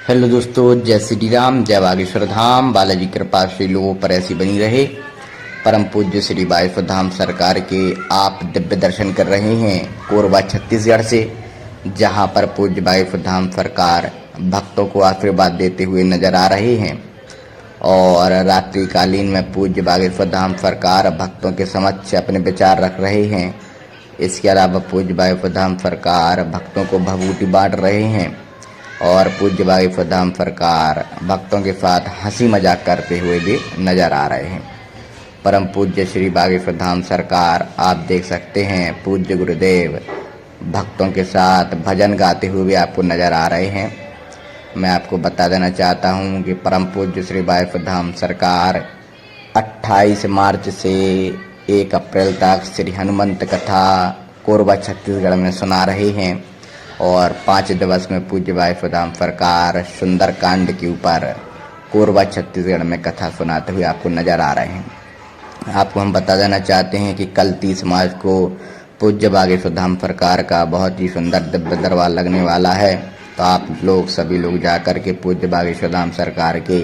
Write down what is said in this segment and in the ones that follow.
Hello दोस्तों, जय श्री राम, जय बागेश्वर धाम। बालाजी कृपा श्री लोगों पर ऐसी बनी रहे। परम पूज्य श्री बागेश्वर धाम सरकार के आप दिव्य दर्शन कर रहे हैं कोरबा छत्तीसगढ़ से, जहां पर पूज्य बागेश्वर धाम सरकार भक्तों को आशीर्वाद देते हुए नजर आ रहे हैं। और रात्रिकालीन में पूज्य बागेश्वर धाम सरकार भक्तों के समक्ष अपने विचार रख रहे हैं। इसके अलावा पूज्य बागेश्वर धाम सरकार भक्तों को भभूति बांट रहे हैं और पूज्य बागेश्वर धाम सरकार भक्तों के साथ हंसी मजाक करते हुए भी नजर आ रहे हैं। परम पूज्य श्री बागेश्वर धाम सरकार आप देख सकते हैं पूज्य गुरुदेव भक्तों के साथ भजन गाते हुए भी आपको नजर आ रहे हैं। मैं आपको बता देना चाहता हूं कि परम पूज्य श्री बागेश्वर धाम सरकार 28 मार्च से 1 अप्रैल तक श्री हनुमंत कथा कोरबा छत्तीसगढ़ में सुना रहे हैं और 5 दिवस में पूज्य बागेश्वर धाम सरकार सुंदर कांड के ऊपर कोरबा छत्तीसगढ़ में कथा सुनाते हुए आपको नजर आ रहे हैं। आपको हम बता देना चाहते हैं कि कल 30 मार्च को पूज्य बागेश्वर धाम सरकार का बहुत ही सुंदर दिव्य दरबार लगने वाला है। तो आप लोग सभी लोग जाकर के पूज्य बागेश्वर धाम सरकार के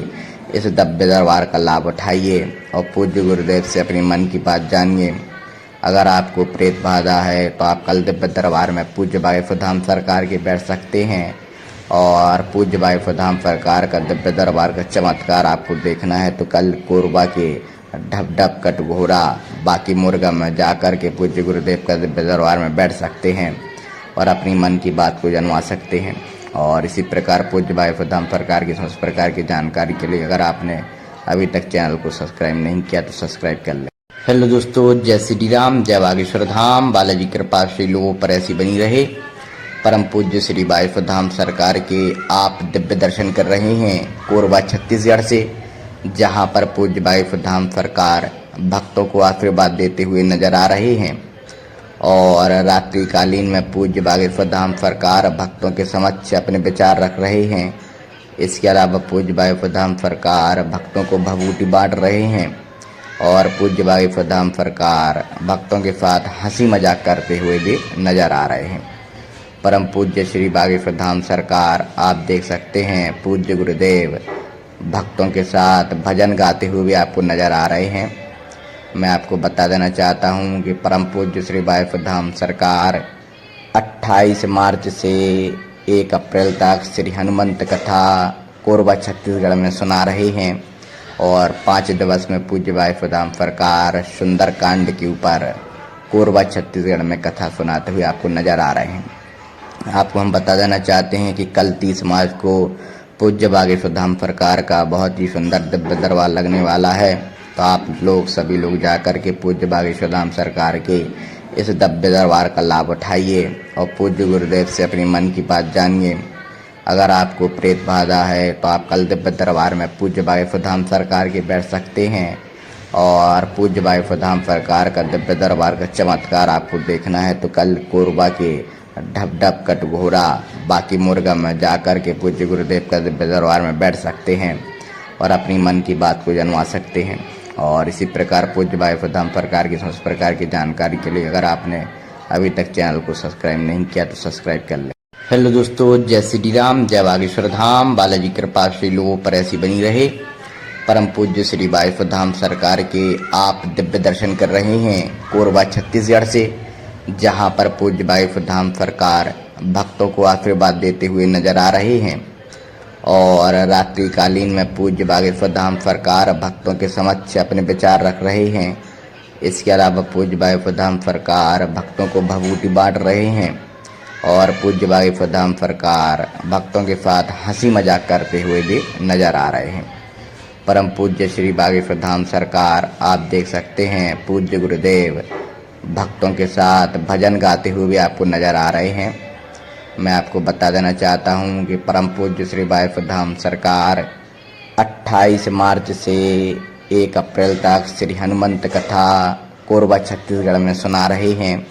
इस दिव्य दरबार का लाभ उठाइए और पूज्य गुरुदेव से अपनी मन की बात जानिए। अगर आपको प्रेत बाधा है तो आप कल दिव्य दरबार में पूज्य बागेश्वर धाम सरकार के बैठ सकते हैं और पूज्य बागेश्वर धाम सरकार का दिव्य दरबार का चमत्कार आपको देखना है तो कल कोरबा के ढप ढप कटघोरा बाकी मुर्गा में जाकर के पूज्य गुरुदेव का दिव्य दरबार में बैठ सकते हैं और अपनी मन की बात को जनवा सकते हैं। और इसी प्रकार पूज्य बागेश्वर धाम सरकार की समस्त प्रकार की जानकारी के लिए अगर आपने अभी तक चैनल को सब्सक्राइब नहीं किया तो सब्सक्राइब कर लें। हेलो दोस्तों, जय श्री राम, जय बागेश्वर धाम। बालाजी कृपा श्री लोगों पर ऐसी बनी रहे। परम पूज्य श्री बागेश्वर धाम सरकार के आप दिव्य दर्शन कर रहे हैं कोरबा छत्तीसगढ़ से, जहां पर पूज्य बागेश्वर धाम सरकार भक्तों को आशीर्वाद देते हुए नजर आ रहे हैं। और रात्रिकालीन में पूज्य बागेश्वर धाम सरकार भक्तों के समक्ष अपने विचार रख रहे हैं। इसके अलावा पूज्य बागेश्वर धाम सरकार भक्तों को भभूति बांट रहे हैं और पूज्य बागेश्वर धाम सरकार भक्तों के साथ हंसी मजाक करते हुए भी नजर आ रहे हैं। परम पूज्य श्री बागेश्वर धाम सरकार आप देख सकते हैं पूज्य गुरुदेव भक्तों के साथ भजन गाते हुए भी आपको नजर आ रहे हैं। मैं आपको बता देना चाहता हूं कि परम पूज्य श्री बागेश्वर धाम सरकार 28 मार्च से 1 अप्रैल तक श्री हनुमंत कथा कोरबा छत्तीसगढ़ में सुना रहे हैं और 5 दिवस में पूज्य बागेश्वर धाम सरकार सुंदर कांड के ऊपर कोरबा छत्तीसगढ़ में कथा सुनाते हुए आपको नजर आ रहे हैं। आपको हम बता देना चाहते हैं कि कल 30 मार्च को पूज्य बागेश्वर धाम सरकार का बहुत ही सुंदर दिव्य दरबार लगने वाला है। तो आप लोग सभी लोग जाकर के पूज्य बागेश्वर धाम सरकार के इस दिव्य दरबार का लाभ उठाइए और पूज्य गुरुदेव से अपनी मन की बात जानिए। अगर आपको प्रेत बाधा है तो आप कल दिव्य दरबार में पूज्य बागेश्वर धाम सरकार के बैठ सकते हैं और पूज्य बागेश्वर धाम सरकार का दिव्य दरबार का चमत्कार आपको देखना है तो कल कोरबा के ढप ढप कटघोरा बाकी मुर्गा में जाकर के पूज्य गुरुदेव का दिव्य दरबार में बैठ सकते हैं और अपनी मन की बात को जनवा सकते हैं। और इसी प्रकार पूज्य बागेश्वर धाम सरकार की समस्त प्रकार की जानकारी के लिए अगर आपने अभी तक चैनल को सब्सक्राइब नहीं किया तो सब्सक्राइब कर लें। हेलो दोस्तों, जय श्री राम, जय बागेश्वर धाम। बालाजी कृपा श्री लोगों पर ऐसी बनी रहे। परम पूज्य श्री बागेश्वर धाम सरकार के आप दिव्य दर्शन कर रहे हैं कोरबा छत्तीसगढ़ से, जहां पर पूज्य बागेश्वर धाम सरकार भक्तों को आशीर्वाद देते हुए नजर आ रहे हैं। और रात्रिकालीन में पूज्य बागेश्वर धाम सरकार भक्तों के समक्ष अपने विचार रख रहे हैं। इसके अलावा पूज्य बागेश्वर धाम सरकार भक्तों को भभूति बांट रहे हैं और पूज्य बागेश्वर धाम सरकार भक्तों के साथ हंसी मजाक करते हुए भी नजर आ रहे हैं। परम पूज्य श्री बागेश्वर धाम सरकार आप देख सकते हैं पूज्य गुरुदेव भक्तों के साथ भजन गाते हुए भी आपको नजर आ रहे हैं। मैं आपको बता देना चाहता हूं कि परम पूज्य श्री बागेश्वर धाम सरकार 28 मार्च से 1 अप्रैल तक श्री हनुमंत कथा कोरबा छत्तीसगढ़ में सुना रहे हैं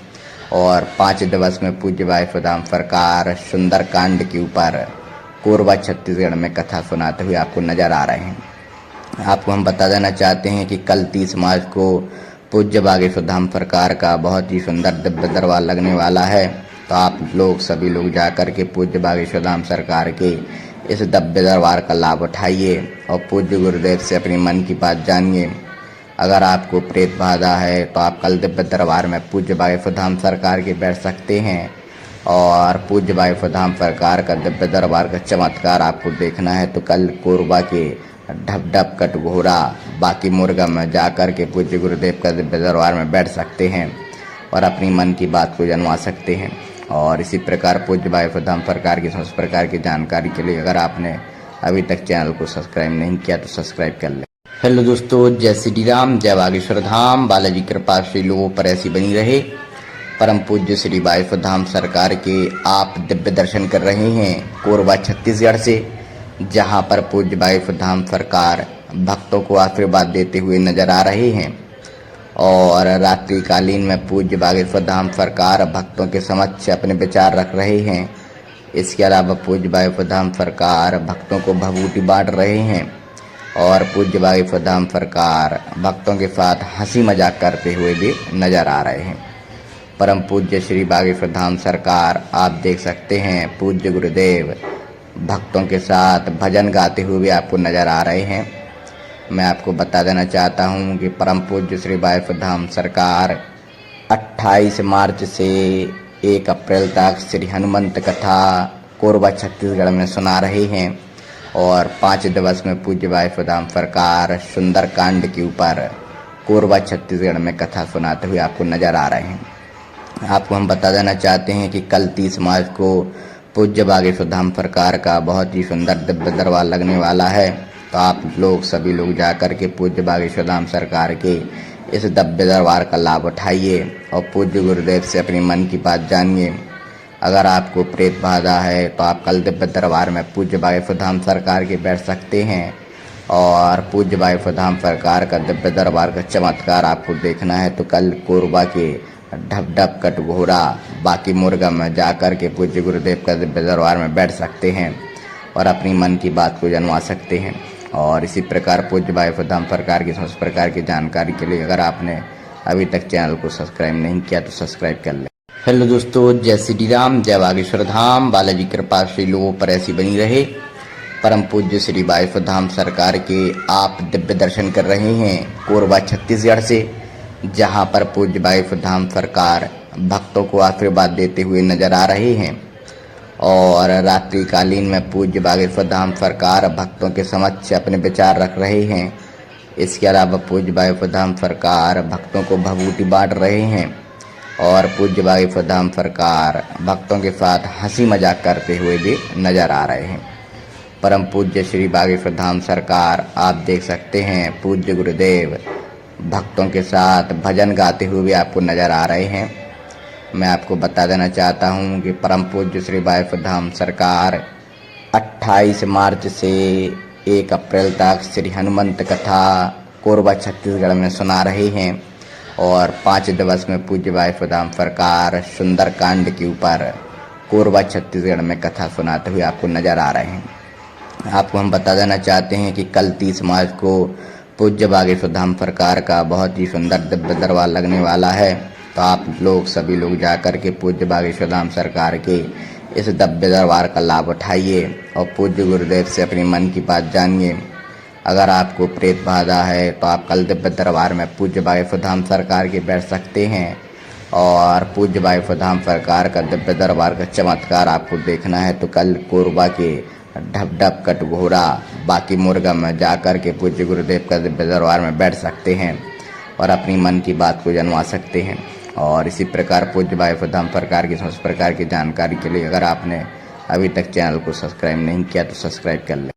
और 5 दिवस में पूज्य बागेश्वर धाम सरकार सुंदर कांड के ऊपर कोरबा छत्तीसगढ़ में कथा सुनाते हुए आपको नजर आ रहे हैं। आपको हम बता देना चाहते हैं कि कल 30 मार्च को पूज्य बागेश्वर धाम सरकार का बहुत ही सुंदर दिव्य दरबार लगने वाला है। तो आप लोग सभी लोग जाकर के पूज्य बागेश्वर धाम सरकार के इस दिव्य दरबार का लाभ उठाइए और पूज्य गुरुदेव से अपनी मन की बात जानिए। अगर आपको प्रेत बाधा है तो आप कल दिव्य दरबार में पूज्य वायुफधाम सरकार के बैठ सकते हैं और पूज्य वायुफधाम सरकार का दिव्य दरबार का चमत्कार आपको देखना है तो कल कोरबा के ढप कटघोरा बाकी मुर्गा में जाकर के पूज्य गुरुदेव का दिव्य दरबार में बैठ सकते हैं और अपनी मन की बात को जनवा सकते हैं। और इसी प्रकार पूज्य वायुफधाम सरकार की समस्त प्रकार की जानकारी के लिए अगर आपने अभी तक चैनल को सब्सक्राइब नहीं किया तो सब्सक्राइब कर लें। हेलो दोस्तों, जय श्री राम, जय बागेश्वर धाम। बालाजी कृपा श्री लोगों पर ऐसी बनी रहे। परम पूज्य श्री वायुफधाम सरकार के आप दिव्य दर्शन कर रहे हैं कोरबा छत्तीसगढ़ से, जहां पर पूज्य वायुफधाम सरकार भक्तों को आशीर्वाद देते हुए नजर आ रहे हैं और रात्रिकालीन में पूज्य वायुफधाम सरकार भक्तों के समक्ष अपने विचार रख रहे हैं। इसके अलावा पूज्य वायुफधाम सरकार भक्तों को भभूति बांट रहे हैं और पूज्य वायुफधाम सरकार भक्तों के साथ हंसी मजाक करते हुए भी नजर आ रहे हैं। परम पूज्य श्री वायुफधाम सरकार आप देख सकते हैं पूज्य गुरुदेव भक्तों के साथ भजन गाते हुए भी आपको नजर आ रहे हैं। मैं आपको बता देना चाहता हूं कि परम पूज्य श्री वायुफधाम सरकार 28 मार्च से 1 अप्रैल तक श्री हनुमंत कथा कोरबा छत्तीसगढ़ में सुना रहे हैं और 5 दिवस में पूज्य वायुफधाम सरकार सुंदरकांड के ऊपर कोरबा छत्तीसगढ़ में कथा सुनाते हुए आपको नजर आ रहे हैं। आपको हम बता देना चाहते हैं कि कल 30 मार्च को पूज्य वायुफधाम सरकार का बहुत ही सुंदर दिव्य दरबार लगने वाला है, तो आप लोग सभी लोग जाकर के पूज्य वायुफधाम सरकार के इस दिव्य दरबार का लाभ उठाइए और पूज्य गुरुदेव से अपनी मन की बात जानिए। अगर आपको प्रेत बाधा है तो आप कल दिव्य दरबार में पूज्य वायुफधाम सरकार के बैठ सकते हैं और पूज्य वायुफधाम सरकार का दिव्य दरबार का चमत्कार आपको देखना है तो कल कोरबा के ढप कटघोरा बाकी मुर्गा में जाकर के पूज्य गुरुदेव का दिव्य दरबार में बैठ सकते हैं और अपनी मन की बात को जनवा सकते हैं। और इसी प्रकार पूज्य वायुफधाम सरकार की समस्त प्रकार की जानकारी के लिए अगर आपने अभी तक चैनल को सब्सक्राइब नहीं किया तो सब्सक्राइब कर लें। हेलो दोस्तों, जय श्री राम, जय बागेश्वर धाम। बालाजी कृपा श्री लोगों पर ऐसी बनी रहे। परम पूज्य श्री वायुफधाम सरकार के आप दिव्य दर्शन कर रहे हैं कोरबा छत्तीसगढ़ से, जहां पर पूज्य वायुफधाम सरकार भक्तों को आशीर्वाद देते हुए नजर आ रहे हैं और रात्रिकालीन में पूज्य वायुफधाम सरकार भक्तों के समक्ष अपने विचार रख रहे हैं। इसके अलावा पूज्य वायुफधाम सरकार भक्तों को भभूति बांट रहे हैं और पूज्य वायुफधाम सरकार भक्तों के साथ हंसी मजाक करते हुए भी नजर आ रहे हैं। परम पूज्य श्री वायुफधाम सरकार आप देख सकते हैं पूज्य गुरुदेव भक्तों के साथ भजन गाते हुए भी आपको नजर आ रहे हैं। मैं आपको बता देना चाहता हूं कि परम पूज्य श्री वायुफधाम सरकार 28 मार्च से 1 अप्रैल तक श्री हनुमंत कथा कोरबा छत्तीसगढ़ में सुना रहे हैं और 5 दिवस में पूज्य वायुफधाम सरकार सुंदरकांड के ऊपर कोरबा छत्तीसगढ़ में कथा सुनाते हुए आपको नजर आ रहे हैं। आपको हम बता देना चाहते हैं कि कल 30 मार्च को पूज्य वायुफधाम सरकार का बहुत ही सुंदर दिव्य दरबार लगने वाला है, तो आप लोग सभी लोग जाकर के पूज्य वायुफधाम सरकार के इस दिव्य दरबार का लाभ उठाइए और पूज्य गुरुदेव से अपनी मन की बात जानिए। अगर आपको प्रेत बाधा है तो आप कल दिव्य दरबार में पूज्य वायुफधाम सरकार के बैठ सकते हैं और पूज्य वायुफधाम सरकार का दिव्य दरबार का चमत्कार आपको देखना है तो कल कोरबा के ढप कटघोरा बाकी मुर्गा में जाकर के पूज्य गुरुदेव का दिव्य दरबार में बैठ सकते हैं और अपनी मन की बात को जनवा सकते हैं। और इसी प्रकार पूज्य वायुफधाम सरकार की समस्त प्रकार की जानकारी के लिए अगर आपने अभी तक चैनल को सब्सक्राइब नहीं किया तो सब्सक्राइब कर लें।